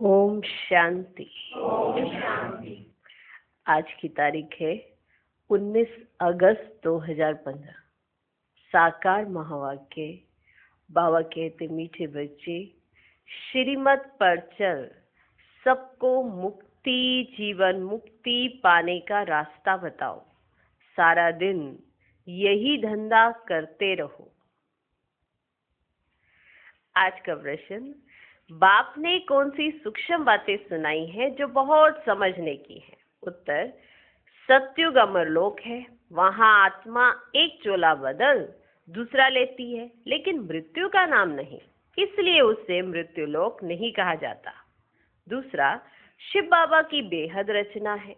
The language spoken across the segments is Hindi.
ओम शांति। आज की तारीख है 19 अगस्त 2015। साकार महावाक्य। बाबा कहते, मीठे बच्चे, श्रीमत पर चल, सबको मुक्ति, जीवन मुक्ति पाने का रास्ता बताओ। सारा दिन यही धंधा करते रहो। आज का प्रश्न, बाप ने कौन सी सूक्ष्म बातें सुनाई हैं जो बहुत समझने की है? उत्तर, सत्युग अमरलोक है, वहां आत्मा एक चोला बदल दूसरा लेती है, लेकिन मृत्यु का नाम नहीं, इसलिए उसे मृत्युलोक नहीं कहा जाता। दूसरा, शिव बाबा की बेहद रचना है।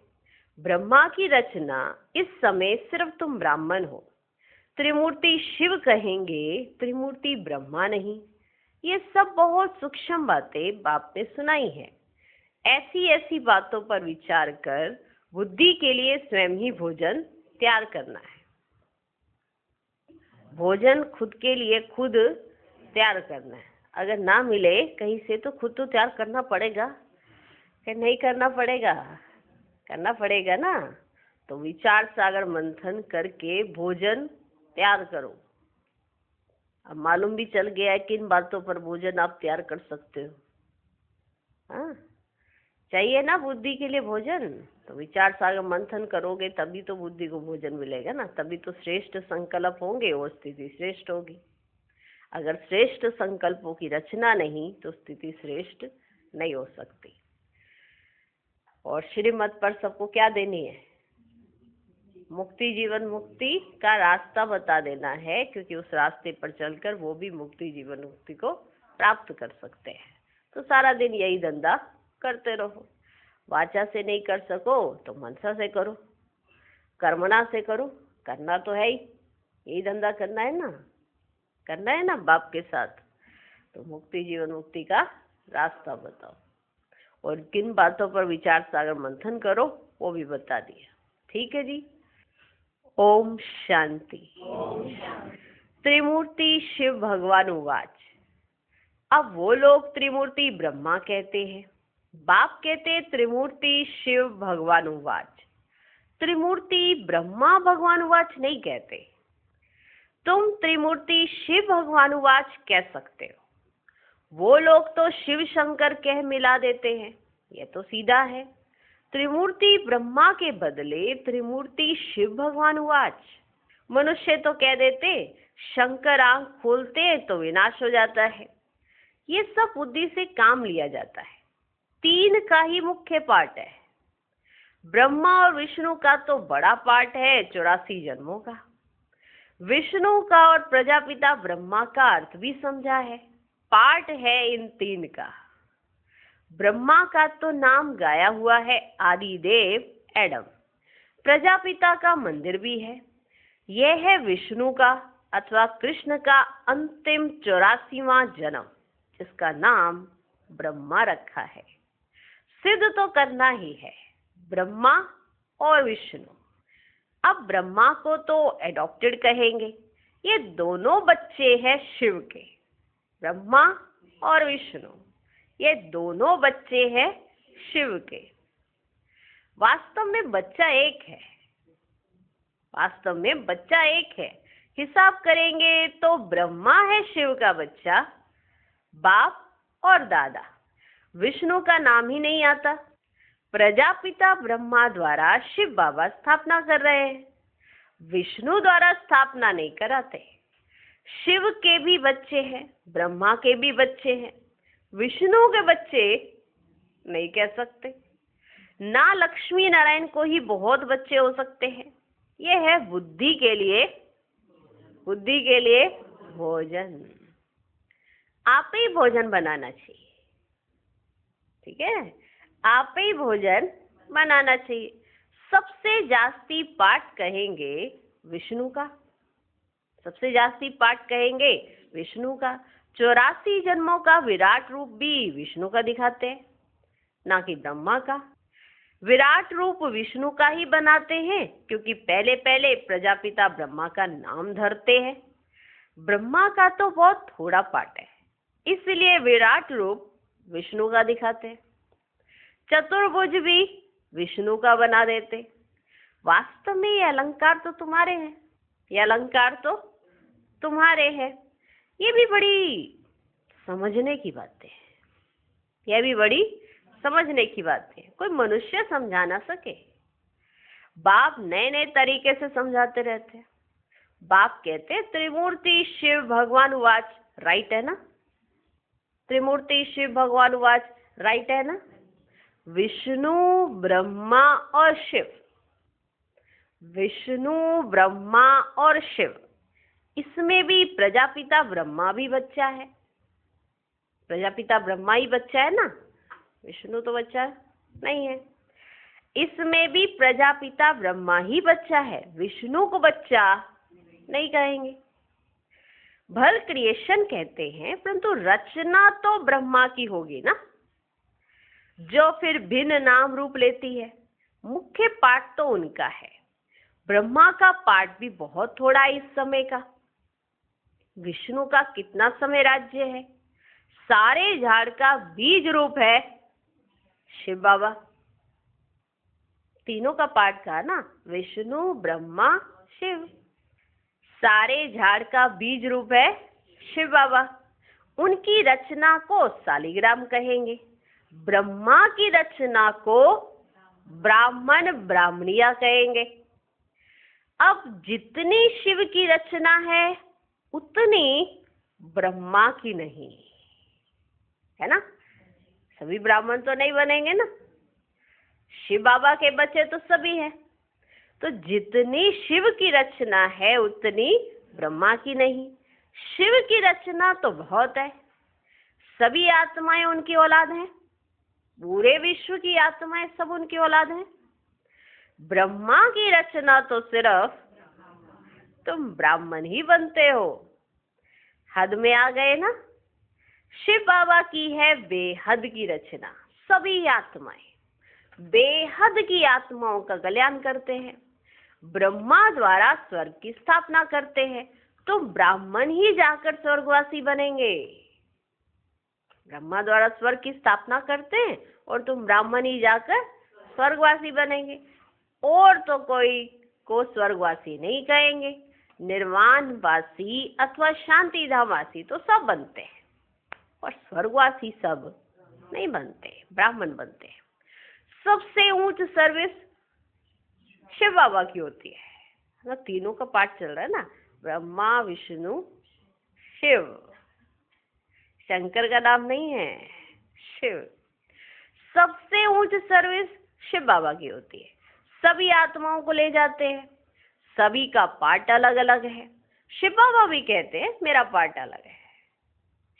ब्रह्मा की रचना, इस समय सिर्फ तुम ब्राह्मण हो। त्रिमूर्ति शिव कहेंगे, त्रिमूर्ति ब्रह्मा नहीं। ये सब बहुत सूक्ष्म बातें बाप ने सुनाई है। ऐसी ऐसी बातों पर विचार कर बुद्धि के लिए स्वयं ही भोजन तैयार करना है। भोजन खुद के लिए खुद तैयार करना है। अगर ना मिले कहीं से तो खुद तो तैयार करना पड़ेगा, कि नहीं करना पड़ेगा? करना पड़ेगा ना। तो विचार सागर मंथन करके भोजन तैयार करो। अब मालूम भी चल गया है किन बातों पर भोजन आप तैयार कर सकते हो। हाँ, चाहिए ना बुद्धि के लिए भोजन, तो विचार सागर मंथन करोगे तभी तो बुद्धि को भोजन मिलेगा ना, तभी तो श्रेष्ठ संकल्प होंगे, वो स्थिति श्रेष्ठ होगी। अगर श्रेष्ठ संकल्पों की रचना नहीं तो स्थिति श्रेष्ठ नहीं हो सकती। और श्रीमत पर सबको क्या देनी है? मुक्ति, जीवन मुक्ति का रास्ता बता देना है, क्योंकि उस रास्ते पर चलकर वो भी मुक्ति, जीवन मुक्ति को प्राप्त कर सकते हैं। तो सारा दिन यही धंधा करते रहो। वाचा से नहीं कर सको तो मनसा से करो, कर्मणा से करो। करना तो है ही, यही धंधा करना है ना, करना है ना बाप के साथ। तो मुक्ति, जीवन मुक्ति का रास्ता बताओ, और किन बातों पर विचार सागर मंथन करो वो भी बता दिया। ठीक है जी। ओम शांति। त्रिमूर्ति शिव भगवान उवाच। अब वो लोग त्रिमूर्ति ब्रह्मा कहते हैं, बाप कहते त्रिमूर्ति शिव भगवान उवाच। त्रिमूर्ति ब्रह्मा भगवान उवाच नहीं कहते। तुम त्रिमूर्ति शिव भगवान उवाच कह सकते हो। वो लोग तो शिव शंकर कह मिला देते हैं, ये तो सीधा है। त्रिमूर्ति ब्रह्मा के बदले त्रिमूर्ति शिव भगवान उवाच। मनुष्य तो कह देते शंकर आंख खोलते तो विनाश हो जाता है। ये सब बुद्धि से काम लिया जाता है। तीन का ही मुख्य पार्ट है। ब्रह्मा और विष्णु का तो बड़ा पार्ट है 84 जन्मों का। विष्णु का और प्रजापिता ब्रह्मा का अर्थ भी समझा है। पार्ट है इन तीन का। ब्रह्मा का तो नाम गाया हुआ है, आदिदेव एडम। प्रजापिता का मंदिर भी है। यह है विष्णु का अथवा कृष्ण का अंतिम 84वां जन्म, जिसका नाम ब्रह्मा रखा है। सिद्ध तो करना ही है, ब्रह्मा और विष्णु। अब ब्रह्मा को तो एडॉप्टेड कहेंगे। ये दोनों बच्चे हैं शिव के, ब्रह्मा और विष्णु। ये दोनों बच्चे हैं शिव के। वास्तव में बच्चा एक है, वास्तव में बच्चा एक है। हिसाब करेंगे तो ब्रह्मा है शिव का बच्चा, बाप और दादा। विष्णु का नाम ही नहीं आता। प्रजापिता ब्रह्मा द्वारा शिव बाबा स्थापना कर रहे हैं, विष्णु द्वारा स्थापना नहीं कराते। शिव के भी बच्चे हैं, ब्रह्मा के भी बच्चे हैं, विष्णु के बच्चे नहीं कह सकते। ना लक्ष्मी नारायण को ही बहुत बच्चे हो सकते हैं। ये है बुद्धि के लिए, बुद्धि के लिए भोजन। आप ही भोजन बनाना चाहिए, ठीक है? आप ही भोजन बनाना चाहिए। सबसे जास्ती पाठ कहेंगे विष्णु का, सबसे जास्ती पाठ कहेंगे विष्णु का। 84 जन्मों का विराट रूप भी विष्णु का दिखाते हैं, ना कि ब्रह्मा का। विराट रूप विष्णु का ही बनाते हैं, क्योंकि पहले पहले प्रजापिता ब्रह्मा का नाम धरते हैं। ब्रह्मा का तो बहुत थोड़ा पार्ट है, इसलिए विराट रूप विष्णु का दिखाते हैं। चतुर्भुज भी विष्णु का बना देते। वास्तव में ये अलंकार तो तुम्हारे हैं, ये अलंकार तो तुम्हारे हैं। ये भी बड़ी समझने की बातें हैं, यह भी बड़ी समझने की बातें हैं। कोई मनुष्य समझा ना सके। बाप नए नए तरीके से समझाते रहते हैं। बाप कहते त्रिमूर्ति शिव भगवान उवाच, राइट है ना? त्रिमूर्ति शिव भगवान उवाच, राइट है ना? विष्णु ब्रह्मा और शिव, विष्णु ब्रह्मा और शिव, इसमें भी प्रजापिता ब्रह्मा भी बच्चा है। प्रजापिता ब्रह्मा ही बच्चा है ना, विष्णु तो बच्चा नहीं है। इसमें भी प्रजापिता ब्रह्मा ही बच्चा है, विष्णु को बच्चा नहीं कहेंगे। भल क्रिएशन कहते हैं, परंतु रचना तो ब्रह्मा की होगी ना, जो फिर भिन्न नाम रूप लेती है। मुख्य पाठ तो उनका है, ब्रह्मा का पाठ भी बहुत थोड़ा है इस समय का। विष्णु का कितना समय राज्य है? सारे झाड़ का बीज रूप है शिव बाबा। तीनों का पाठ कहा ना, विष्णु ब्रह्मा शिव। सारे झाड़ का बीज रूप है शिव बाबा। उनकी रचना को शालिग्राम कहेंगे, ब्रह्मा की रचना को ब्राह्मण ब्राह्मणिया कहेंगे। अब जितनी शिव की रचना है उतनी ब्रह्मा की नहीं है ना। सभी ब्राह्मण तो नहीं बनेंगे ना, शिव बाबा के बच्चे तो सभी हैं। तो जितनी शिव की रचना है उतनी ब्रह्मा की नहीं। शिव की रचना तो बहुत है, सभी आत्माएं उनकी औलाद हैं, पूरे विश्व की आत्माएं सब उनकी औलाद हैं। ब्रह्मा की रचना तो सिर्फ तुम ब्राह्मण ही बनते हो। हद में आ गए ना। शिव बाबा की है बेहद की रचना। सभी आत्माएं बेहद की आत्माओं का कल्याण करते हैं, ब्रह्मा द्वारा स्वर्ग की स्थापना करते हैं। तुम ब्राह्मण ही जाकर स्वर्गवासी बनेंगे। ब्रह्मा द्वारा स्वर्ग की स्थापना करते हैं और तुम ब्राह्मण ही जाकर स्वर्गवासी बनेंगे। और तो कोई को स्वर्गवासी नहीं कहेंगे। निर्वाणवासी अथवा शांति धामवासी तो सब बनते हैं, और स्वर्गवासी सब नहीं बनते, ब्राह्मण बनते हैं। सबसे ऊंच सर्विस शिव बाबा की होती है ना। तीनों का पाठ चल रहा है ना, ब्रह्मा विष्णु शिव। शंकर का नाम नहीं है, शिव। सबसे ऊंच सर्विस शिव बाबा की होती है। सभी आत्माओं को ले जाते हैं, सभी का पाठ अलग अलग है। शिव बाबा भी कहते हैं मेरा पाठ अलग है,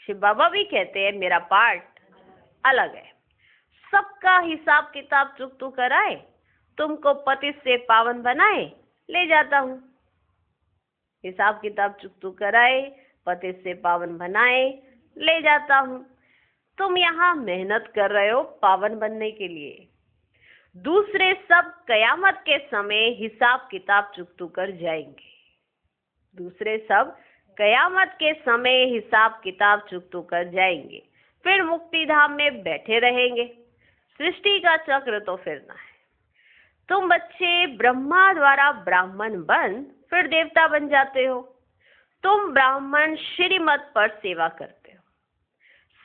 शिव बाबा भी कहते हैं मेरा पाठ अलग है। सबका हिसाब किताब चुकतू कराए, तुमको पतित से पावन बनाए ले जाता हूँ। हिसाब किताब चुकतू कराए, पतित से पावन बनाए ले जाता हूँ। तुम यहाँ मेहनत कर रहे हो पावन बनने के लिए, दूसरे सब कयामत के समय हिसाब किताब चुकतू कर जाएंगे। दूसरे सब कयामत के समय हिसाब किताब चुकतू कर जाएंगे, फिर मुक्ति धाम में बैठे रहेंगे। सृष्टि का चक्र तो फिरना है। तुम बच्चे ब्रह्मा द्वारा ब्राह्मण बन फिर देवता बन जाते हो। तुम ब्राह्मण श्रीमत पर सेवा करते हो,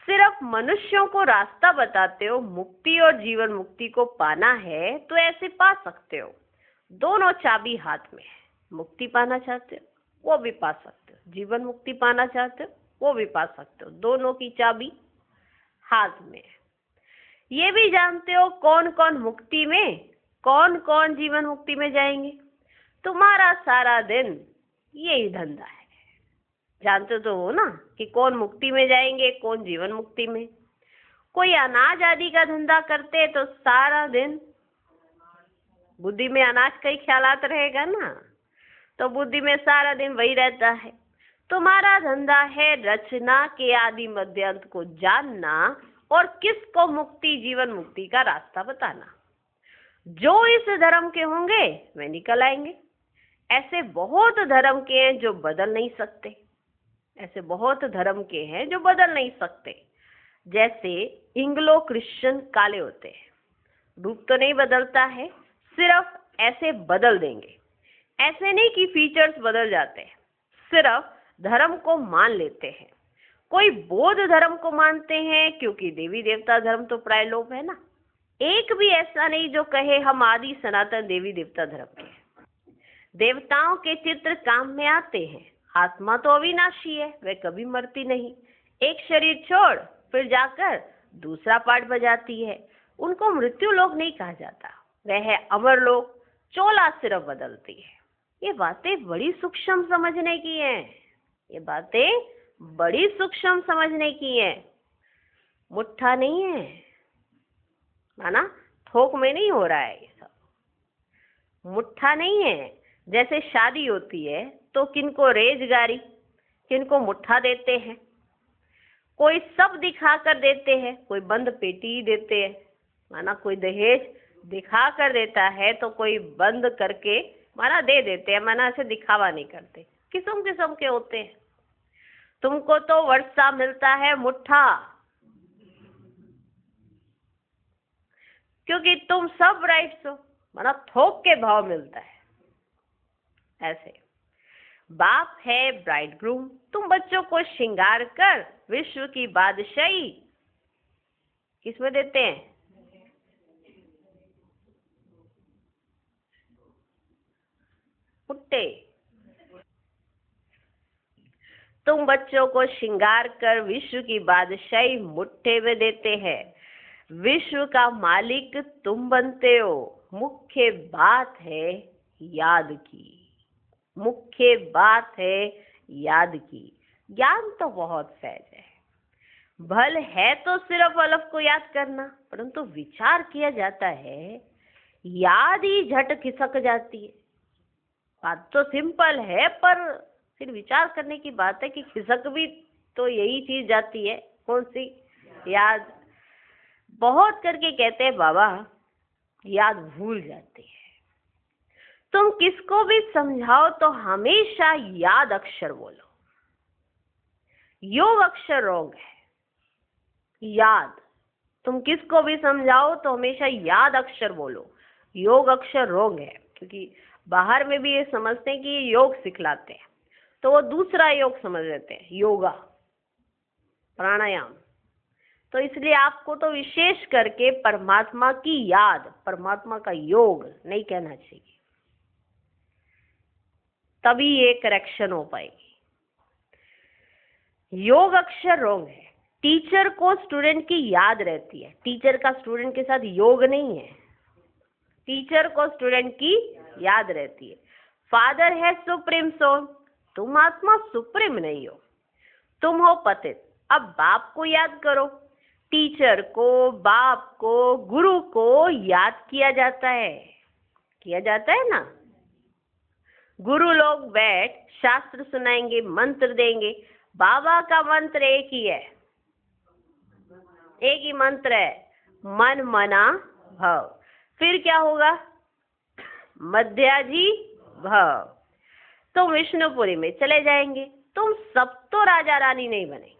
सिर्फ मनुष्यों को रास्ता बताते हो। मुक्ति और जीवन मुक्ति को पाना है तो ऐसे पा सकते हो। दोनों चाबी हाथ में है। मुक्ति पाना चाहते हो वो भी पा सकते हो, जीवन मुक्ति पाना चाहते हो वो भी पा सकते हो। दोनों की चाबी हाथ में है। ये भी जानते हो कौन कौन मुक्ति में, कौन कौन जीवन मुक्ति में जाएंगे। तुम्हारा सारा दिन यही धंधा है। जानते तो हो ना कि कौन मुक्ति में जाएंगे, कौन जीवन मुक्ति में। कोई अनाज आदि का धंधा करते तो सारा दिन बुद्धि में अनाज का ही ख्यालात रहेगा ना, तो बुद्धि में सारा दिन वही रहता है। तुम्हारा धंधा है रचना के आदि मध्य अंत को जानना और किसको मुक्ति जीवन मुक्ति का रास्ता बताना। जो इस धर्म के होंगे वे निकल आएंगे। ऐसे बहुत धर्म के हैं जो बदल नहीं सकते, ऐसे बहुत धर्म के हैं जो बदल नहीं सकते। जैसे इंग्लो क्रिश्चियन काले होते हैं, रूप तो नहीं बदलता है, सिर्फ ऐसे बदल देंगे। ऐसे नहीं कि फीचर्स बदल जाते हैं, सिर्फ धर्म को मान लेते हैं। कोई बौद्ध धर्म को मानते हैं क्योंकि देवी देवता धर्म तो प्राय लोप है ना। एक भी ऐसा नहीं जो कहे हम आदि सनातन देवी देवता धर्म के हैं। देवताओं के चित्र काम में आते हैं। आत्मा तो अविनाशी है, वह कभी मरती नहीं। एक शरीर छोड़ फिर जाकर दूसरा पार्ट बजाती है। उनको मृत्यु लोक नहीं कहा जाता, वह है अमर लोक। चोला सिर्फ बदलती है। ये बातें बड़ी सूक्ष्म समझने की हैं। ये बातें बड़ी सूक्ष्म समझने की हैं। मुट्ठा नहीं है, माना थोक में नहीं हो रहा है ये सब। मुट्ठा नहीं है। जैसे शादी होती है तो किनको रेजगारी, किनको मुट्ठा देते हैं। कोई सब दिखा कर देते हैं, कोई बंद पेटी ही देते हैं। माना कोई दहेज दिखा कर देता है तो कोई बंद करके माना दे देते हैं, माना ऐसे दिखावा नहीं करते। किस्म किस्म के होते हैं। तुमको तो वर्षा मिलता है मुट्ठा, क्योंकि तुम सब राइट्स हो, माना थोक के भाव मिलता है। ऐसे बाप है ब्राइड ग्रूम, तुम बच्चों को श्रृंगार कर विश्व की बादशाही किसमें देते हैं? मुट्ठे। तुम बच्चों को श्रृंगार कर विश्व की बादशाही मुट्ठे में देते हैं। विश्व का मालिक तुम बनते हो। मुख्य बात है याद की। मुख्य बात है याद की। ज्ञान तो बहुत सहज है। भल है तो सिर्फ अलफ को याद करना, परंतु विचार किया जाता है, याद ही झट खिसक जाती है। बात तो सिंपल है, पर फिर विचार करने की बात है कि खिसक भी तो यही चीज जाती है। कौन सी? याद। बहुत करके कहते हैं बाबा याद भूल जाती है। तुम किसको भी समझाओ तो हमेशा याद अक्षर बोलो। योग अक्षर रोग है। याद, तुम किसको भी समझाओ तो हमेशा याद अक्षर बोलो। योग अक्षर रोग है, क्योंकि बाहर में भी ये समझते हैं कि ये योग सिखलाते हैं, तो वो दूसरा योग समझ लेते हैं, योगा प्राणायाम। तो इसलिए आपको तो विशेष करके परमात्मा की याद, परमात्मा का योग नहीं कहना चाहिए, तभी ये करेक्शन हो पाएगी। योग अक्षर रोग है। टीचर को स्टूडेंट की याद रहती है, टीचर का स्टूडेंट के साथ योग नहीं है। टीचर को स्टूडेंट की याद रहती है। फादर है सुप्रीम सोल, तुम आत्मा सुप्रीम नहीं हो, तुम हो पतित। अब बाप को याद करो। टीचर को, बाप को, गुरु को याद किया जाता है ना। गुरु लोग बैठ शास्त्र सुनाएंगे, मंत्र देंगे। बाबा का मंत्र एक ही है, एक ही मंत्र है, मन मना भव। फिर क्या होगा? मध्याजी भव। तुम विष्णुपुरी में चले जाएंगे। तुम सब तो राजा रानी नहीं बनेंगे,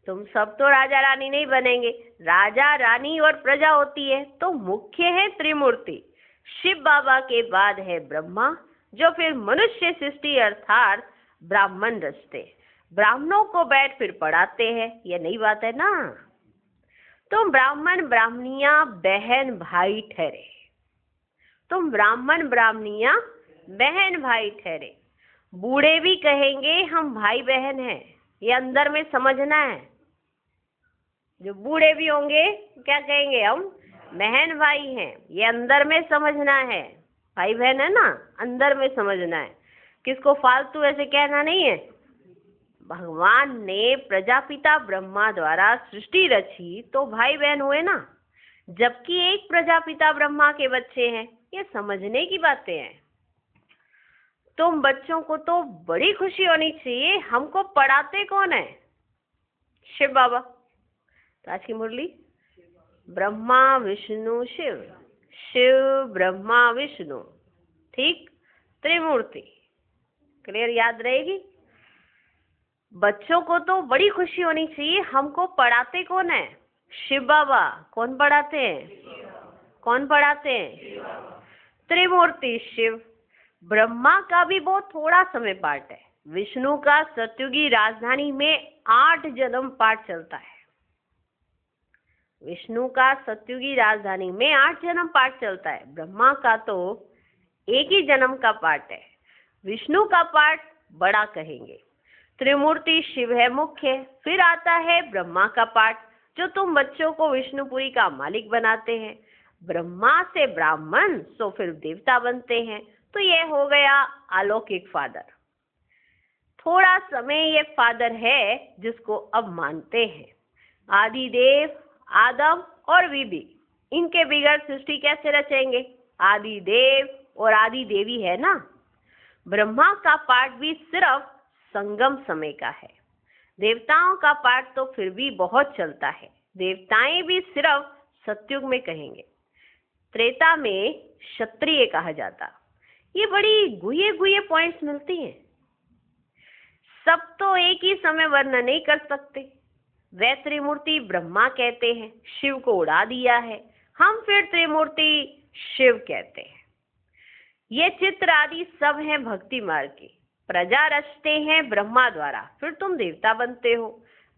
तुम सब तो राजा रानी नहीं बनेंगे। राजा रानी और प्रजा होती है, तो मुख्य है त्रिमूर्ति। शिव बाबा के बाद है ब्रह्मा, जो फिर मनुष्य सृष्टि अर्थात ब्राह्मण रचते। ब्राह्मणों को बैठ फिर पढ़ाते हैं। ये नई बात है ना। तुम ब्राह्मण ब्राह्मणियां बहन भाई ठहरे। तुम ब्राह्मण ब्राह्मणियां बहन भाई ठहरे। बूढ़े भी कहेंगे हम भाई बहन हैं, ये अंदर में समझना है। जो बूढ़े भी होंगे क्या कहेंगे? हम बहन भाई हैं, ये अंदर में समझना है। भाई बहन है ना, अंदर में समझना है। किसको फालतू ऐसे कहना नहीं है। भगवान ने प्रजापिता ब्रह्मा द्वारा सृष्टि रची तो भाई बहन हुए ना, जबकि एक प्रजापिता ब्रह्मा के बच्चे हैं। ये समझने की बातें हैं। तुम बच्चों को तो बड़ी खुशी होनी चाहिए। हमको पढ़ाते कौन है? शिव बाबा। तो आज की मुरली ब्रह्मा विष्णु शिव, शिव ब्रह्मा विष्णु, ठीक, त्रिमूर्ति। क्लियर? याद रहेगी। बच्चों को तो बड़ी खुशी होनी चाहिए। हमको पढ़ाते कौन है? शिव बाबा। कौन पढ़ाते हैं? कौन पढ़ाते हैं? त्रिमूर्ति शिव। ब्रह्मा का भी बहुत थोड़ा समय पाठ है। विष्णु का सत्युगी राजधानी में 8 जन्म पाठ चलता है। विष्णु का सत्युगी राजधानी में 8 जन्म पाठ चलता है। ब्रह्मा का तो एक ही जन्म का पाठ है। विष्णु का पाठ बड़ा कहेंगे। त्रिमूर्ति शिव है मुख्य। फिर आता है ब्रह्मा का पाठ, जो तुम बच्चों को विष्णुपुरी का मालिक बनाते हैं। ब्रह्मा से ब्राह्मण तो फिर देवता बनते हैं। तो यह हो गया अलौकिक फादर। थोड़ा समय ये फादर है जिसको अब मानते हैं। आदिदेव, आदम और विधि, इनके बिगड़ सृष्टि कैसे रचेंगे? आदिदेव और आदि देवी है ना। ब्रह्मा का पाठ भी सिर्फ संगम समय का है। देवताओं का पाठ तो फिर भी बहुत चलता है। देवताएं भी सिर्फ सतयुग में कहेंगे। त्रेता में क्षत्रिय कहा जाता। ये बड़ी गुये गुये पॉइंट्स मिलती हैं। सब तो एक ही समय वर्णन नहीं कर सकते। वे त्रिमूर्ति ब्रह्मा कहते हैं, शिव को उड़ा दिया है। हम फिर त्रिमूर्ति शिव कहते हैं। ये चित्र आदि सब हैं भक्ति मार्ग की। प्रजा रचते हैं ब्रह्मा द्वारा, फिर तुम देवता बनते हो।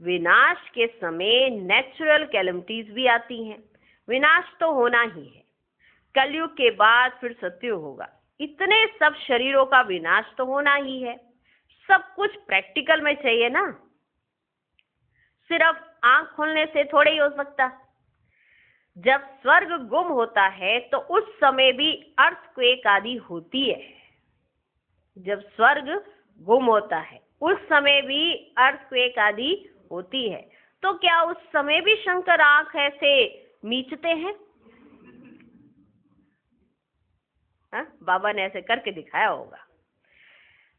विनाश के समय नेचुरल कैलेमिटीज भी आती हैं। विनाश तो होना ही है। कलयुग के बाद फिर सतयुग होगा। इतने सब शरीरों का विनाश तो होना ही है। सब कुछ प्रैक्टिकल में चाहिए ना। सिर्फ आंख खोलने से थोड़े ही हो सकता। जब स्वर्ग गुम होता है तो उस समय भी अर्थक्वेक आदि होती है। जब स्वर्ग गुम होता है उस समय भी अर्थक्वेक आदि होती है। तो क्या उस समय भी शंकर आंख ऐसे मीचते हैं? बाबा ने ऐसे करके दिखाया होगा।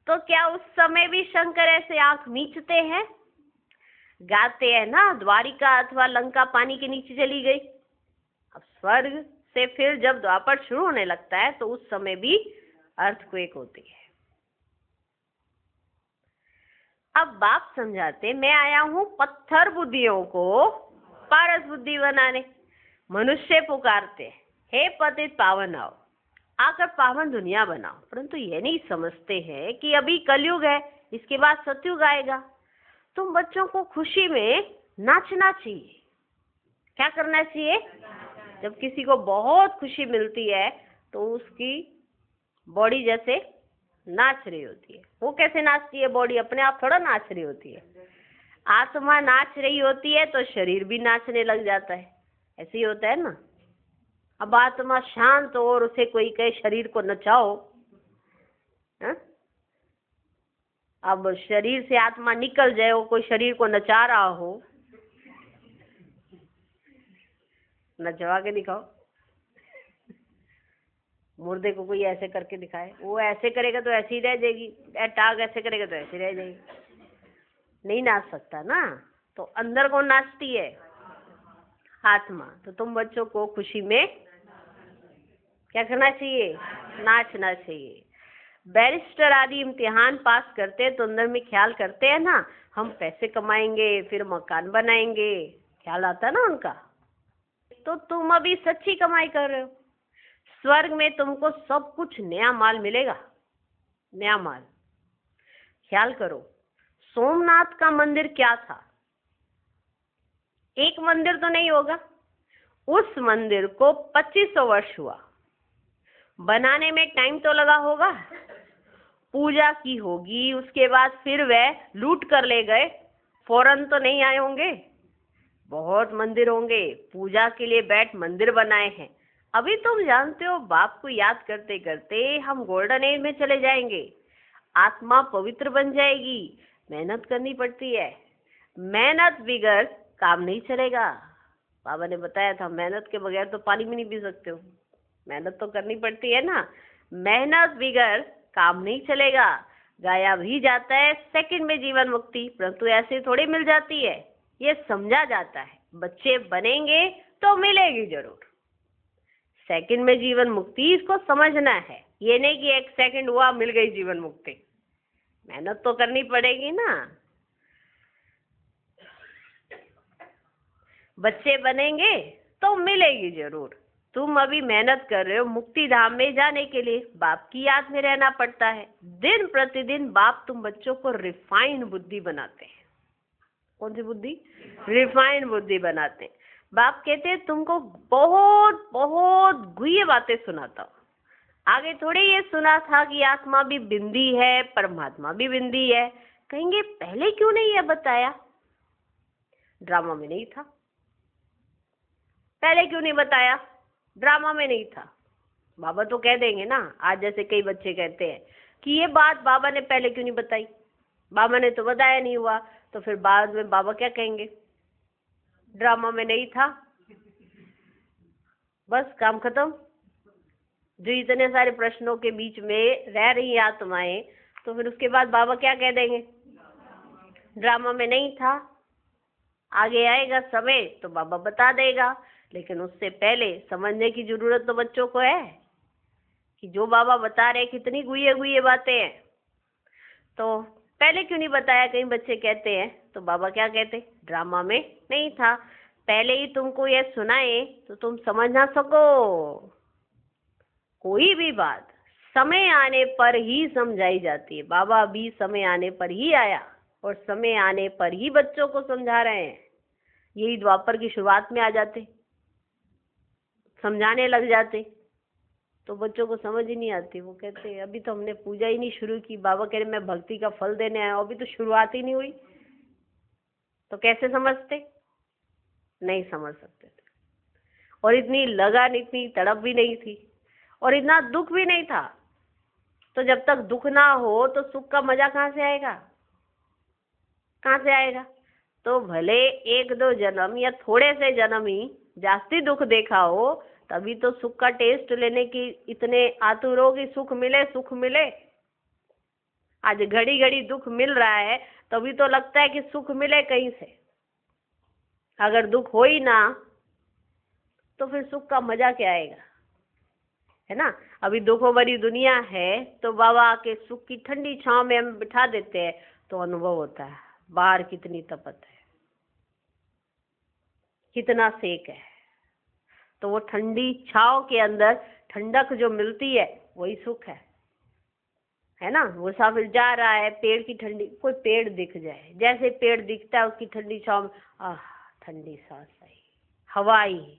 तो क्या उस समय भी शंकर ऐसे आंख मीचते हैं? गाते हैं ना, द्वारिका अथवा लंका पानी के नीचे चली गई। अब स्वर्ग से फिर जब द्वापर शुरू होने लगता है तो उस समय भी अर्थक्वेक होती है। अब बाप समझाते, मैं आया हूं पत्थर बुद्धियों को पारस बुद्धि बनाने। मनुष्य पुकारते, हे पतित पावन आओ, आकर पावन दुनिया बनाओ। परंतु ये नहीं समझते हैं कि अभी कलयुग है, इसके बाद सतयुग आएगा। तुम बच्चों को खुशी में नाचना चाहिए। क्या करना चाहिए? जब किसी को बहुत खुशी मिलती है तो उसकी बॉडी जैसे नाच रही होती है। वो कैसे नाचती है? बॉडी अपने आप थोड़ा नाच रही होती है। आत्मा नाच रही होती है तो शरीर भी नाचने लग जाता है। ऐसे ही होता है ना। अब आत्मा शांत हो और उसे कोई कहे शरीर को नचाओ, अब शरीर से आत्मा निकल जाए, वो कोई शरीर को नचा रहा हो, नचवा के दिखाओ। मुर्दे को कोई ऐसे करके दिखाए, वो ऐसे करेगा तो ऐसी रह जाएगी, टांग ऐसे करेगा तो ऐसी रह जाएगी। नहीं नाच सकता ना। तो अंदर कौन नाचती है? आत्मा। तो तुम बच्चों को खुशी में क्या करना चाहिए? नाचना चाहिए। बैरिस्टर आदि इम्तिहान पास करते हैं तो अंदर में ख्याल करते हैं ना, हम पैसे कमाएंगे, फिर मकान बनाएंगे। ख्याल आता ना उनका। तो तुम अभी सच्ची कमाई कर रहे हो। स्वर्ग में तुमको सब कुछ नया माल मिलेगा, नया माल। ख्याल करो, सोमनाथ का मंदिर क्या था? एक मंदिर तो नहीं होगा। उस मंदिर को 2500 वर्ष हुआ बनाने में। टाइम तो लगा होगा। पूजा की होगी, उसके बाद फिर वह लूट कर ले गए। फौरन तो नहीं आए होंगे। बहुत मंदिर होंगे, पूजा के लिए बैठ मंदिर बनाए हैं। अभी तुम जानते हो, बाप को याद करते करते हम गोल्डन एज में चले जाएंगे। आत्मा पवित्र बन जाएगी। मेहनत करनी पड़ती है। मेहनत बिगड़ काम नहीं चलेगा। बाबा ने बताया था, मेहनत के बगैर तो पानी भी नहीं पी सकते हो। मेहनत तो करनी पड़ती है ना। मेहनत बिगड़ काम नहीं चलेगा। गाया भी जाता है सेकंड में जीवन मुक्ति, परंतु ऐसे थोड़ी मिल जाती है। ये समझा जाता है, बच्चे बनेंगे तो मिलेगी जरूर। सेकंड में जीवन मुक्ति, इसको समझना है। ये नहीं कि 1 सेकंड हुआ मिल गई जीवन मुक्ति। मेहनत तो करनी पड़ेगी ना। बच्चे बनेंगे तो मिलेगी जरूर। तुम अभी मेहनत कर रहे हो मुक्ति धाम में जाने के लिए, बाप की याद में रहना पड़ता है। दिन प्रतिदिन बाप तुम बच्चों को रिफाइंड बुद्धि बनाते हैं। कौन सी बुद्धि? रिफाइंड बुद्धि बनाते हैं। बाप कहते हैं तुमको बहुत बहुत गुह्य बातें सुनाता हूँ। आगे थोड़े ये सुना था कि आत्मा भी बिंदी है, परमात्मा भी बिंदी है। कहेंगे पहले क्यों नहीं ये बताया? ड्रामा में नहीं था। पहले क्यों नहीं बताया? ड्रामा में नहीं था। बाबा तो कह देंगे ना, आज जैसे कई बच्चे कहते हैं कि ये बात बाबा ने पहले क्यों नहीं बताई, बाबा ने तो बताया नहीं हुआ। तो फिर बाद में बाबा क्या कहेंगे? ड्रामा में नहीं था, बस काम खत्म। जो इतने सारे प्रश्नों के बीच में रह रही आत्माएं, तो फिर उसके बाद बाबा क्या कह देंगे? ड्रामा में नहीं था। आगे आएगा समय तो बाबा बता देगा, लेकिन उससे पहले समझने की जरूरत तो बच्चों को है कि जो बाबा बता रहे कितनी गुये गुये बातें हैं। तो पहले क्यों नहीं बताया? कई बच्चे कहते हैं। तो बाबा क्या कहते? ड्रामा में नहीं था, पहले ही तुमको ये सुनाए तो तुम समझ ना सको। कोई भी बात समय आने पर ही समझाई जाती है। बाबा भी समय आने पर ही आया और समय आने पर ही बच्चों को समझा रहे हैं। यही द्वापर की शुरुआत में आ जाते, समझाने लग जाते, तो बच्चों को समझ ही नहीं आती। वो कहते अभी तो हमने पूजा ही नहीं शुरू की, बाबा कह रहे मैं भक्ति का फल देने आया हूं, अभी तो शुरुआत ही नहीं हुई। तो कैसे समझते? नहीं समझ सकते थे। और इतनी लगन, इतनी तड़प भी नहीं थी, और इतना दुख भी नहीं था। तो जब तक दुख ना हो तो सुख का मजा कहाँ से आएगा? कहाँ से आएगा? तो भले एक दो जन्म या थोड़े से जन्म ही जास्ती दुख देखा हो, तभी तो सुख का टेस्ट लेने की इतने आतुर हो कि सुख मिले, सुख मिले। आज घड़ी घड़ी दुख मिल रहा है, तभी तो लगता है कि सुख मिले कहीं से। अगर दुख हो ही ना तो फिर सुख का मजा क्या आएगा? है ना? अभी दुखों भरी दुनिया है, तो बाबा आके सुख की ठंडी छांव में हम बिठा देते हैं, तो अनुभव होता है बाहर कितनी तपत है, कितना सेक है। तो वो ठंडी छांव के अंदर ठंडक जो मिलती है वही सुख है ना? मुसाफिर जा रहा है, पेड़ की ठंडी, कोई पेड़ दिख जाए, जैसे पेड़ दिखता है उसकी ठंडी छांव में आह ठंडी सांस आई, हवा आई।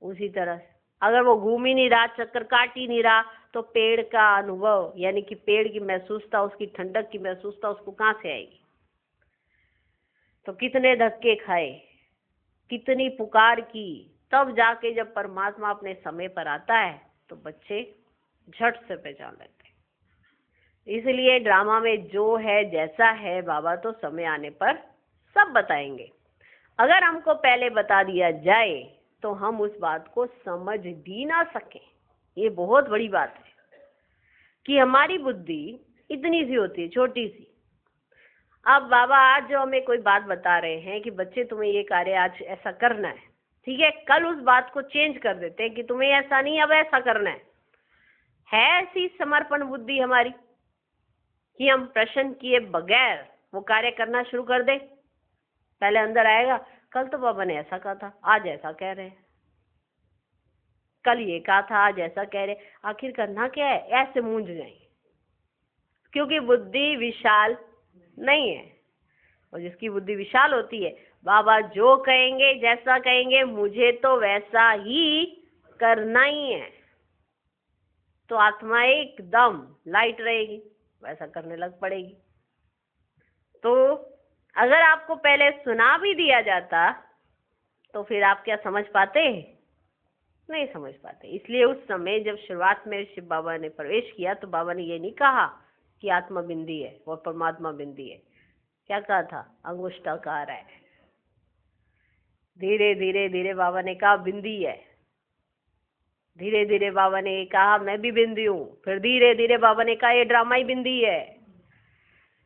उसी तरह से अगर वो घूम ही नहीं रहा, चक्कर काट ही नहीं रहा, तो पेड़ का अनुभव यानी कि पेड़ की महसूसता, उसकी ठंडक की महसूसता उसको कहाँ से आएगी? तो कितने धक्के खाए, कितनी पुकार की, तब जाके जब परमात्मा अपने समय पर आता है तो बच्चे झट से पहचान लेते हैं। इसलिए ड्रामा में जो है जैसा है, बाबा तो समय आने पर सब बताएंगे। अगर हमको पहले बता दिया जाए तो हम उस बात को समझ भी ना सकें। ये बहुत बड़ी बात है कि हमारी बुद्धि इतनी सी होती है, छोटी सी। अब बाबा आज जो हमें कोई बात बता रहे हैं कि बच्चे तुम्हें ये कार्य आज ऐसा करना है, ठीक है, कल उस बात को चेंज कर देते हैं कि तुम्हें ऐसा नहीं अब ऐसा करना है ऐसी समर्पण बुद्धि हमारी कि हम प्रश्न किए बगैर वो कार्य करना शुरू कर दे। पहले अंदर आएगा, कल तो बाबा ने ऐसा कहा था, आज ऐसा कह रहे हैं, कल ये कहा था, आज ऐसा कह रहे, आखिर करना क्या है? ऐसे मूंझ जाएंगे, क्योंकि बुद्धि विशाल नहीं है। और जिसकी बुद्धि विशाल होती है, बाबा जो कहेंगे, जैसा कहेंगे, मुझे तो वैसा ही करना ही है, तो आत्मा एकदम लाइट रहेगी, वैसा करने लग पड़ेगी। तो अगर आपको पहले सुना भी दिया जाता तो फिर आप क्या समझ पाते? नहीं समझ पाते। इसलिए उस समय जब शुरुआत में शिव बाबा ने प्रवेश किया तो बाबा ने ये नहीं कहा कि आत्मा बिंदी है और परमात्मा बिंदी है। क्या कहा था? अंगुष्ठाकार है। धीरे धीरे धीरे बाबा ने कहा बिंदी है। धीरे धीरे बाबा ने कहा मैं भी बिंदी हूँ। फिर धीरे धीरे बाबा ने कहा ये ड्रामा ही बिंदी है।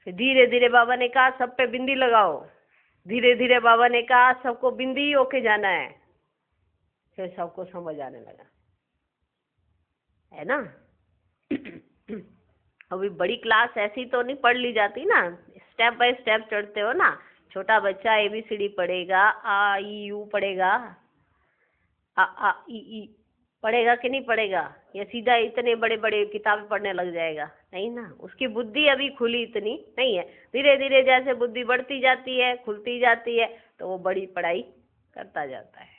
फिर धीरे धीरे बाबा ने कहा सब पे बिंदी लगाओ। धीरे धीरे बाबा ने कहा सबको बिंदी ही होके जाना है। फिर सबको समझ आने लगा, है ना? अभी बड़ी क्लास ऐसी तो नहीं पढ़ ली जाती ना, स्टेप बाय स्टेप चढ़ते हो ना। छोटा बच्चा ABCD पढ़ेगा, आ ई यू पढ़ेगा, आ ई ई पढ़ेगा कि नहीं पढ़ेगा? या सीधा इतने बड़े बड़े किताबें पढ़ने लग जाएगा? नहीं ना, उसकी बुद्धि अभी खुली इतनी नहीं है। धीरे धीरे जैसे बुद्धि बढ़ती जाती है, खुलती जाती है, तो वो बड़ी पढ़ाई करता जाता है।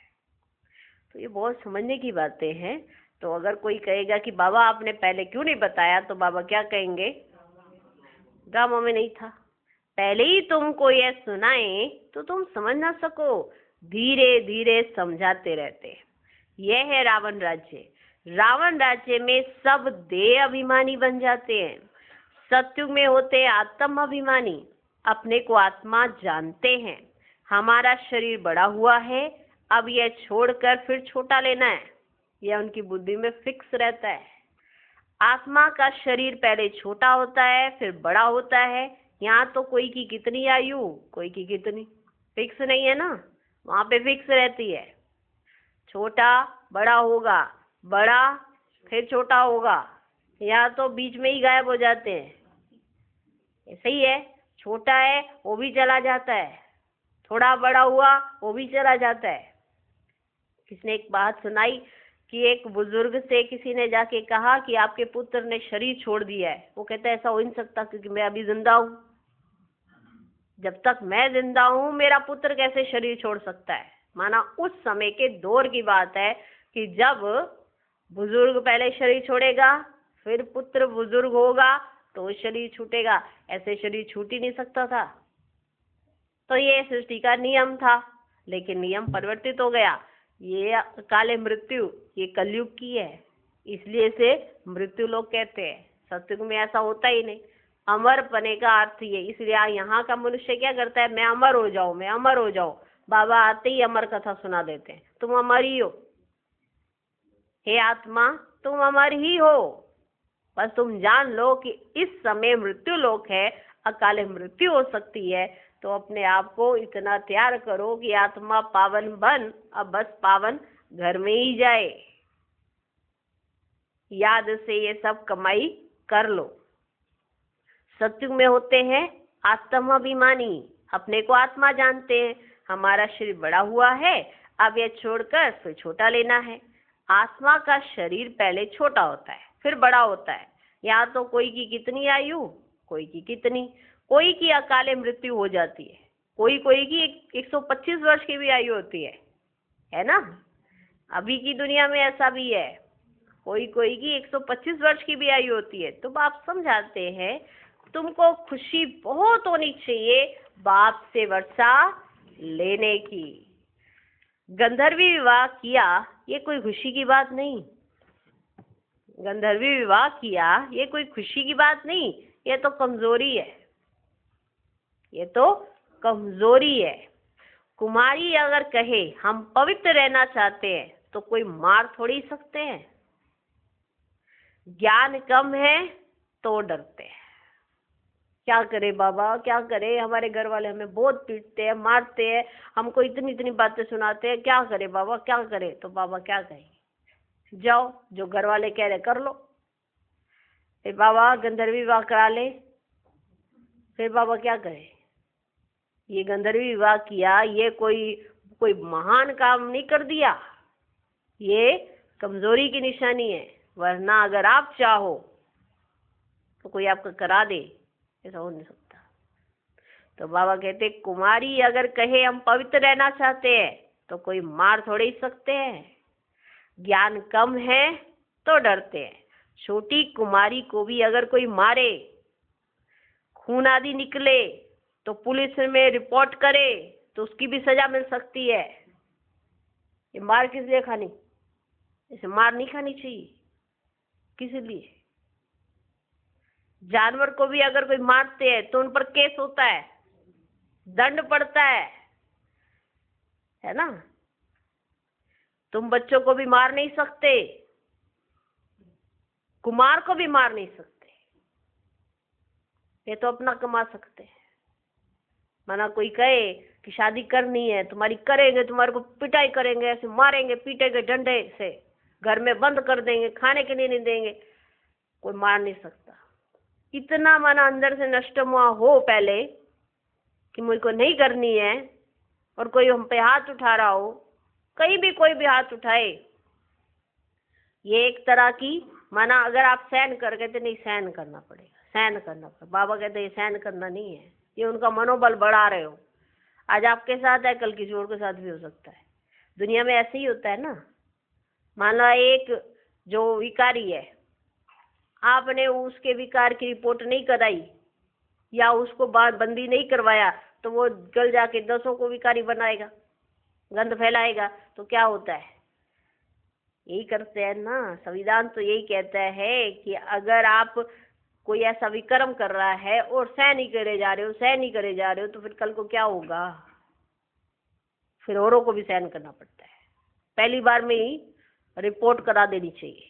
तो ये बहुत समझने की बातें हैं। तो अगर कोई कहेगा कि बाबा आपने पहले क्यों नहीं बताया, तो बाबा क्या कहेंगे? ड्रामा में नहीं था, पहले ही तुमको ये सुनाए तो तुम समझ ना सको, धीरे धीरे समझाते रहते। यह है रावण राज्य। रावण राज्य में सब देह अभिमानी बन जाते हैं। सत्युग में होते आत्म अभिमानी, अपने को आत्मा जानते हैं। हमारा शरीर बड़ा हुआ है, अब यह छोड़कर फिर छोटा लेना है, यह उनकी बुद्धि में फिक्स रहता है। आत्मा का शरीर पहले छोटा होता है, फिर बड़ा होता है। यहाँ तो कोई की कितनी आयु, कोई की कितनी, फिक्स नहीं है ना, वहां पे फिक्स रहती है। छोटा बड़ा होगा, बड़ा फिर छोटा होगा, यहाँ तो बीच में ही गायब हो जाते हैं। ऐसे ही है, छोटा है वो भी चला जाता है, थोड़ा बड़ा हुआ वो भी चला जाता है। किसने एक बात सुनाई कि एक बुजुर्ग से किसी ने जाके कहा कि आपके पुत्र ने शरीर छोड़ दिया है। वो कहता है ऐसा हो नहीं सकता, क्योंकि मैं अभी जिंदा हूं। जब तक मैं जिंदा हूं मेरा पुत्र कैसे शरीर छोड़ सकता है? माना उस समय के दौर की बात है कि जब बुजुर्ग पहले शरीर छोड़ेगा, फिर पुत्र बुजुर्ग होगा तो शरीर छूटेगा। ऐसे शरीर छूट ही नहीं सकता था। तो ये सृष्टि का नियम था, लेकिन नियम परिवर्तित हो गया। ये काले मृत्यु, ये कलयुग की है, इसलिए इसे मृत्यु लोग कहते हैं। सत्युग में ऐसा होता ही नहीं। अमर पने का अर्थ ये, इसलिए यहाँ का मनुष्य क्या करता है? मैं अमर हो जाऊं, मैं अमर हो जाऊं। बाबा आते ही अमर कथा सुना देते हैं, तुम अमर ही हो, हे आत्मा तुम अमर ही हो। बस तुम जान लो कि इस समय मृत्यु लोक है, अकाले मृत्यु हो सकती है। तो अपने आप को इतना तैयार करो कि आत्मा पावन बन, अब बस पावन घर में ही जाए। याद से ये सब कमाई कर लो। सत्युग में होते हैं आत्माभिमानी, अपने को आत्मा जानते हैं। हमारा शरीर बड़ा हुआ है, अब यह छोड़कर फिर छोटा लेना है। आत्मा का शरीर पहले छोटा होता है, फिर बड़ा होता है। यहाँ तो कोई की कितनी आयु, कोई की कितनी, कोई की अकाले मृत्यु हो जाती है, कोई कोई की 125 वर्ष की भी आयु होती है ना? अभी की दुनिया में ऐसा भी है, कोई कोई की 125 वर्ष की भी आयु होती है। तो बाप समझाते हैं तुमको खुशी बहुत होनी चाहिए बाप से वर्षा लेने की। गंधर्वी विवाह किया, ये कोई खुशी की बात नहीं। गंधर्वी विवाह किया, ये कोई खुशी की बात नहीं, ये तो कमजोरी है, ये तो कमजोरी है। कुमारी अगर कहे हम पवित्र रहना चाहते हैं, तो कोई मार थोड़ी सकते हैं। ज्ञान कम है तो डरते हैं। क्या करे बाबा, क्या करे, हमारे घर वाले हमें बहुत पीटते हैं, मारते हैं, हमको इतनी इतनी बातें सुनाते हैं, क्या करे बाबा, क्या करे? तो बाबा क्या कहे? जाओ, जो घर वाले कह रहे कर लो। फिर बाबा गंधर्वी विवाह करा ले, फिर बाबा क्या करे? ये गंधर्वी विवाह किया, ये कोई महान काम नहीं कर दिया, ये कमजोरी की निशानी है। वरना अगर आप चाहो तो कोई आपका करा दे, ऐसा हो नहीं सकता। तो बाबा कहते कुमारी अगर कहे हम पवित्र रहना चाहते हैं, तो कोई मार थोड़े ही सकते हैं। ज्ञान कम है तो डरते हैं। छोटी कुमारी को भी अगर कोई मारे, खून आदि निकले, तो पुलिस में रिपोर्ट करे तो उसकी भी सजा मिल सकती है। ये मार किस लिए खानी? इसे मार नहीं खानी चाहिए। किस लिए? जानवर को भी अगर कोई मारते हैं तो उन पर केस होता है, दंड पड़ता है ना? तुम बच्चों को भी मार नहीं सकते, कुमार को भी मार नहीं सकते, ये तो अपना कमा सकते हैं। माना कोई कहे कि शादी करनी है तुम्हारी, करेंगे, तुम्हारे को पिटाई करेंगे, ऐसे मारेंगे, पीटेंगे डंडे से, घर में बंद कर देंगे, खाने के लिए नहीं देंगे, कोई मार नहीं सकता। इतना माना अंदर से नष्ट हुआ हो पहले कि मुझको नहीं करनी है, और कोई हम पे हाथ उठा रहा हो, कहीं भी कोई भी हाथ उठाए, ये एक तरह की माना अगर आप सहन कर कहते नहीं सहन करना पड़ेगा, सहन करना पड़ेगा। बाबा कहते ये सहन करना नहीं है, ये उनका मनोबल बढ़ा रहे हो। आज आपके साथ है, कल किसी और के साथ भी हो सकता है। दुनिया में ऐसे ही होता है ना। मान लो एक जो विकारी है, आपने उसके विकार की रिपोर्ट नहीं कराई या उसको बंदी नहीं करवाया, तो वो कल जाके 10 को विकारी बनाएगा, गंद फैलाएगा। तो क्या होता है, यही करते हैं ना। संविधान तो यही कहता है कि अगर आप कोई ऐसा विक्रम कर रहा है और सहन नहीं करे जा रहे हो, सहन नहीं करे जा रहे हो, तो फिर कल को क्या होगा, फिर औरों को भी सहन करना पड़ता है। पहली बार में ही रिपोर्ट करा देनी चाहिए।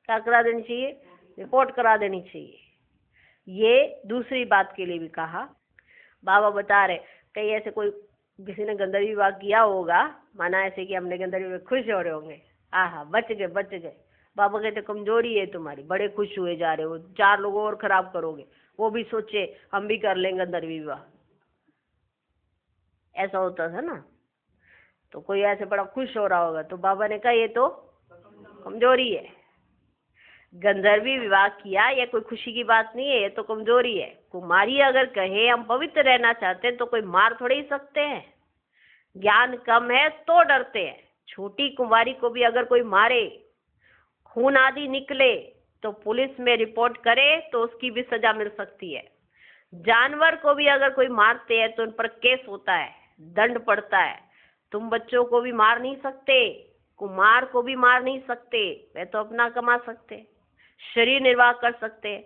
क्या करा देनी चाहिए? रिपोर्ट करा देनी चाहिए। ये दूसरी बात के लिए भी कहा। बाबा बता रहे कहीं ऐसे कोई किसी ने गंदगी विवाह किया होगा, माना ऐसे कि हमने गंदगी में खुश हो रहे होंगे, आहा बच गए बच गए। बाबा कहते कमजोरी है तुम्हारी, बड़े खुश हुए जा रहे हो, 4 लोगों और खराब करोगे, वो भी सोचे हम भी कर लेंगे गंदगी विवाह। ऐसा होता था ना। तो कोई ऐसे बड़ा खुश हो रहा होगा, तो बाबा ने कहा ये तो कमजोरी है। गंधर्वी विवाह किया ये कोई खुशी की बात नहीं है, ये तो कमजोरी है। कुमारी अगर कहे हम पवित्र रहना चाहते हैं तो कोई मार थोड़े ही सकते हैं। ज्ञान कम है तो डरते हैं। छोटी कुमारी को भी अगर कोई मारे, खून आदि निकले, तो पुलिस में रिपोर्ट करे तो उसकी भी सजा मिल सकती है। जानवर को भी अगर कोई मारते हैं तो उन पर केस होता है, दंड पड़ता है। तुम बच्चों को भी मार नहीं सकते, कुमार को भी मार नहीं सकते, वे तो अपना कमा सकते, शरीर निर्वाह कर सकते।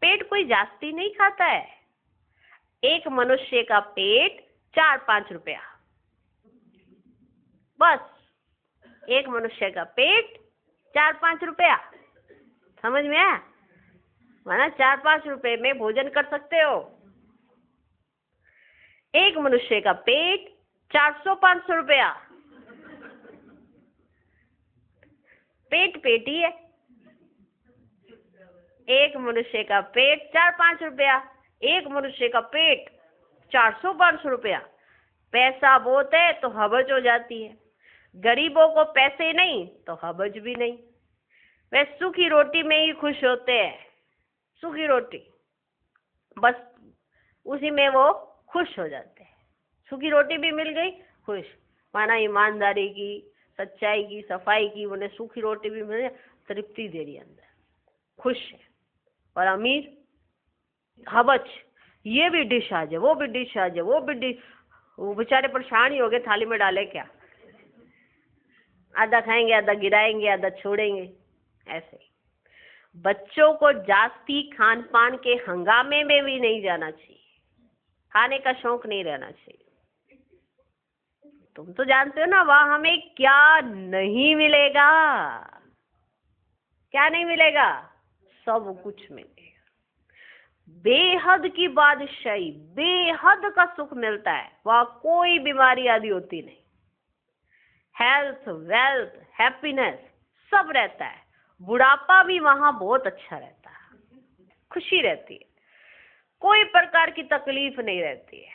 पेट कोई जास्ती नहीं खाता है। एक मनुष्य का पेट 4-5 रुपया, बस। एक मनुष्य का पेट 4-5 रुपया, समझ में आया? माना 4-5 रुपए में भोजन कर सकते हो। एक मनुष्य का पेट 400-500 रुपया। पेट पेट ही है। एक मनुष्य का पेट 4-5 रुपया, एक मनुष्य का पेट 400-500 रुपया। पैसा बहुत है तो हबज हो जाती है। गरीबों को पैसे नहीं तो हबज भी नहीं। वे सूखी रोटी में ही खुश होते हैं। सूखी रोटी, बस उसी में वो खुश हो जाते हैं। सूखी रोटी भी मिल गई, खुश। माना ईमानदारी की, सच्चाई की, सफाई की, उन्हें सूखी रोटी भी मिल, तृप्ति दे रही अंदर, खुश है। और अमीर हबच, ये भी डिश आ जाए, वो भी डिश आ जाए, वो भी डिश, वो बेचारे परेशान ही हो गए, थाली में डाले क्या, आधा खाएंगे, आधा गिराएंगे, आधा छोड़ेंगे। ऐसे बच्चों को जास्ती खान पान के हंगामे में भी नहीं जाना चाहिए। खाने का शौक नहीं रहना चाहिए। तुम तो जानते हो ना वहां हमें क्या नहीं मिलेगा। क्या नहीं मिलेगा? सब कुछ मिलेगा। बेहद की बादशाही, बेहद का सुख मिलता है। वहां कोई बीमारी आदि होती नहीं। हेल्थ, वेल्थ, हैप्पीनेस सब रहता है। बुढ़ापा भी वहां बहुत अच्छा रहता है, खुशी रहती है, कोई प्रकार की तकलीफ नहीं रहती है।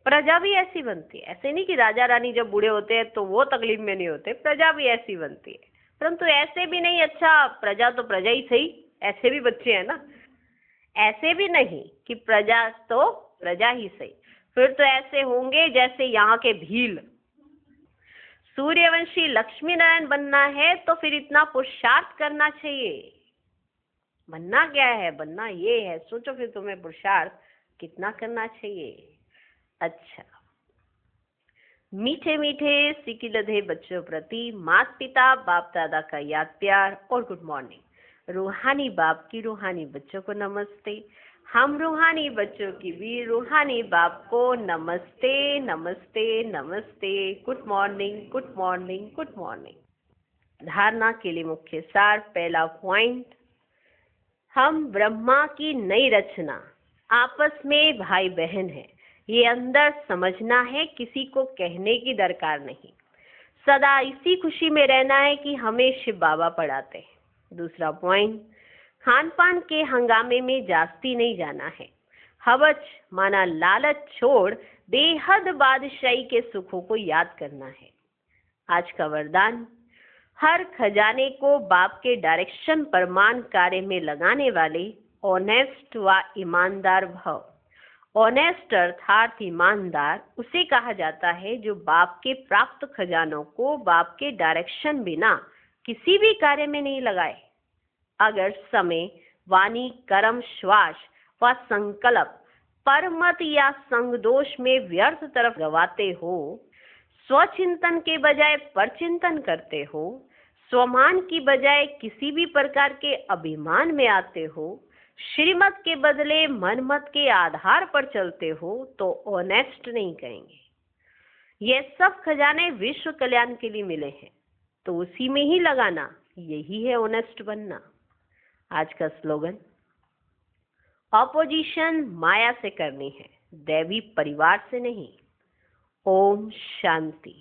प्रजा भी ऐसी बनती है। ऐसे नहीं कि राजा रानी जब बूढ़े होते हैं तो वो तकलीफ में नहीं होते, प्रजा भी ऐसी बनती है। परंतु ऐसे भी नहीं, अच्छा प्रजा तो प्रजा ही सही, ऐसे भी बच्चे हैं ना। ऐसे भी नहीं कि प्रजा तो प्रजा ही सही, फिर तो ऐसे होंगे जैसे यहाँ के भील। सूर्यवंशी लक्ष्मी नारायण बनना है तो फिर इतना पुरुषार्थ करना चाहिए। बनना क्या है? बनना ये है। सोचो फिर तुम्हें पुरुषार्थ कितना करना चाहिए। अच्छा, मीठे मीठे सिकी लधे बच्चों प्रति माता पिता बाप दादा का याद प्यार और गुड मॉर्निंग। रूहानी बाप की रूहानी बच्चों को नमस्ते। हम रूहानी बच्चों की भी रूहानी बाप को नमस्ते नमस्ते नमस्ते। Good morning good morning good morning. धारणा के लिए मुख्य सार। पहला पॉइंट, हम ब्रह्मा की नई रचना, आपस में भाई बहन है, ये अंदर समझना है, किसी को कहने की दरकार नहीं। सदा इसी खुशी में रहना है कि हमें शिव बाबा पढ़ाते हैं। दूसरा पॉइंट, खान पान के हंगामे में जास्ती नहीं जाना है। हवच माना लालच छोड़ बेहद बादशाही के सुखों को याद करना है। आज का वरदान, हर खजाने को बाप के डायरेक्शन परमान कार्य में लगाने वाले ऑनेस्ट व ईमानदार भव। ऑनेस्ट अर्थात ईमानदार उसे कहा जाता है जो बाप के प्राप्त खजानों को बाप के डायरेक्शन बिना किसी भी कार्य में नहीं लगाए। अगर समय, वाणी, कर्म, श्वास व संकल्प परमत या संगदोष में व्यर्थ तरफ गवाते हो, स्वचिंतन के बजाय परचिंतन करते हो, स्वमान की बजाय किसी भी प्रकार के अभिमान में आते हो, श्रीमत के बदले मनमत के आधार पर चलते हो, तो ऑनेस्ट नहीं कहेंगे। ये सब खजाने विश्व कल्याण के लिए मिले हैं, तो उसी में ही लगाना, यही है ऑनेस्ट बनना। आज का स्लोगन, ऑपोजिशन माया से करनी है, दैवी परिवार से नहीं। ओम शांति।